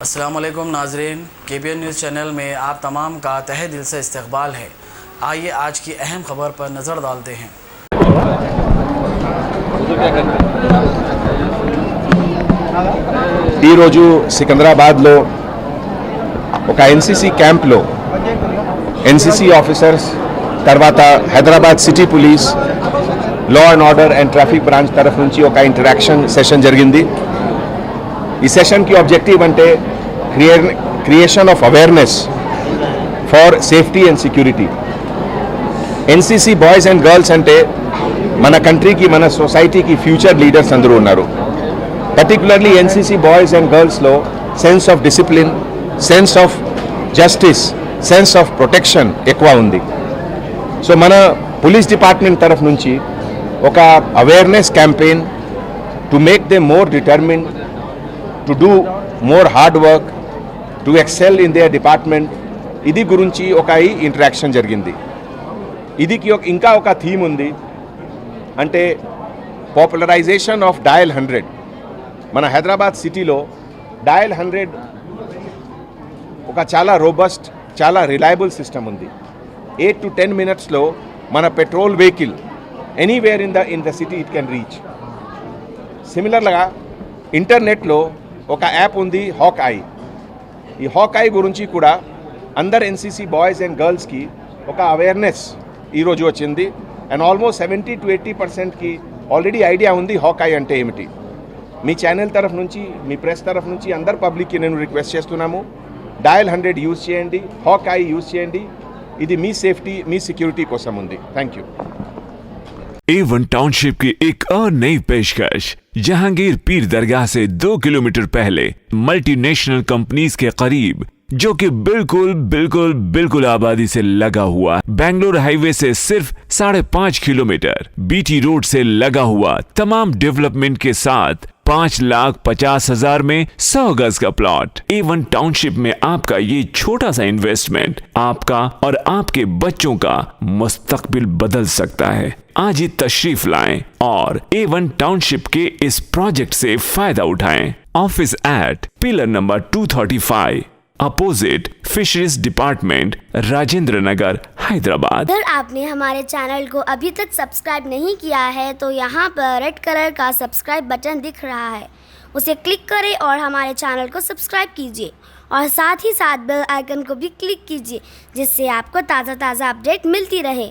अस्सलामुअलैकुम नाज़रीन, KBN news channel में आप तमाम का तहे दिल से इस्तकबाल है। आइए आज की अहम खबर पर नज़र डालते हैं। ఈరోజు సికింద్రాబాద్లో ఒక ఎన్సీసీ క్యాంప్లో ఎన్సీసీ ఆఫీసర్స్ తర్వాత Hyderabad city police law and order and traffic branch తరఫు నుంచి ఒక ఇంటరాక్షన్ సెషన్ జరిగింది। ఈ సెషన్కి ఆబ్జెక్టివ్ అంటే creation of awareness for safety and security. NCC boys and girls అంటే మన కంట్రీకి మన సొసైటీకి ఫ్యూచర్ లీడర్స్ అందరూ ఉన్నారు। పర్టికులర్లీ ఎన్సీసీ బాయ్స్ అండ్ గర్ల్స్లో sense of discipline, sense of justice, sense of protection ఎక్కువ ఉంది। సో మన పోలీస్ డిపార్ట్మెంట్ తరఫు నుంచి ఒక awareness campaign to make them more determined to do more hard work, to excel in their department, ఇది గురించి ఒక ఇంటరాక్షన్ జరిగింది। ఇదికి ఇంకా ఒక థీమ్ ఉంది, అంటే పాపులరైజేషన్ ఆఫ్ డయల్ 100। మన హైదరాబాద్ సిటీలో డయల్ 100 ఒక చాలా రోబస్ట్, చాలా రిలయబుల్ సిస్టమ్ ఉంది। 8 to 10 మినిట్స్లో మన petrol vehicle anywhere in the city it can reach. సిమిలర్గా ఇంటర్నెట్లో ఒక యాప్ ఉంది హాక్ ఐ। ఈ హాక్ ఐ గురించి కూడా అందరు ఎన్సీసీ బాయ్స్ అండ్ గర్ల్స్కి ఒక అవేర్నెస్ ఈరోజు వచ్చింది। అండ్ ఆల్మోస్ట్ 70 to 80%కి ఆల్రెడీ ఐడియా ఉంది హాక్ ఐ అంటే ఏమిటి। మీ ఛానల్ తరఫు నుంచి, మీ ప్రెస్ తరఫు నుంచి అందరు పబ్లిక్కి నేను రిక్వెస్ట్ చేస్తున్నాము, డయల్ 100 యూజ్ చేయండి, హాక్ ఐ యూజ్ చేయండి, ఇది మీ సేఫ్టీ, మీ సిక్యూరిటీ కోసం ఉంది। Thank you. A1 टाउनशिप की एक और नई पेशकश। जहांगीर पीर दरगाह से 2 किलोमीटर पहले मल्टीनेशनल कंपनीज के करीब, जो कि बिल्कुल आबादी से लगा हुआ, बेंगलुरु हाईवे से सिर्फ 5.5 किलोमीटर, बीटी रोड से लगा हुआ तमाम डेवलपमेंट के साथ 5,50,000 में 100 गज का प्लॉट। A1 टाउनशिप में आपका ये छोटा सा इन्वेस्टमेंट आपका और आपके बच्चों का मुस्तकबिल बदल सकता है। आज ही तशरीफ लाएं और A1 टाउनशिप के इस प्रोजेक्ट से फायदा उठाएं। Office at pillar number 235, opposite fisheries department, Rajendra Nagar, Hyderabad. अगर आपने हमारे चैनल को अभी तक सब्सक्राइब नहीं किया है तो यहाँ पर रेड कलर का सब्सक्राइब बटन दिख रहा है, उसे क्लिक करें और हमारे चैनल को सब्सक्राइब कीजिए और साथ ही साथ बेल आइकन को भी क्लिक कीजिए, जिससे आपको ताज़ा अपडेट मिलती रहे।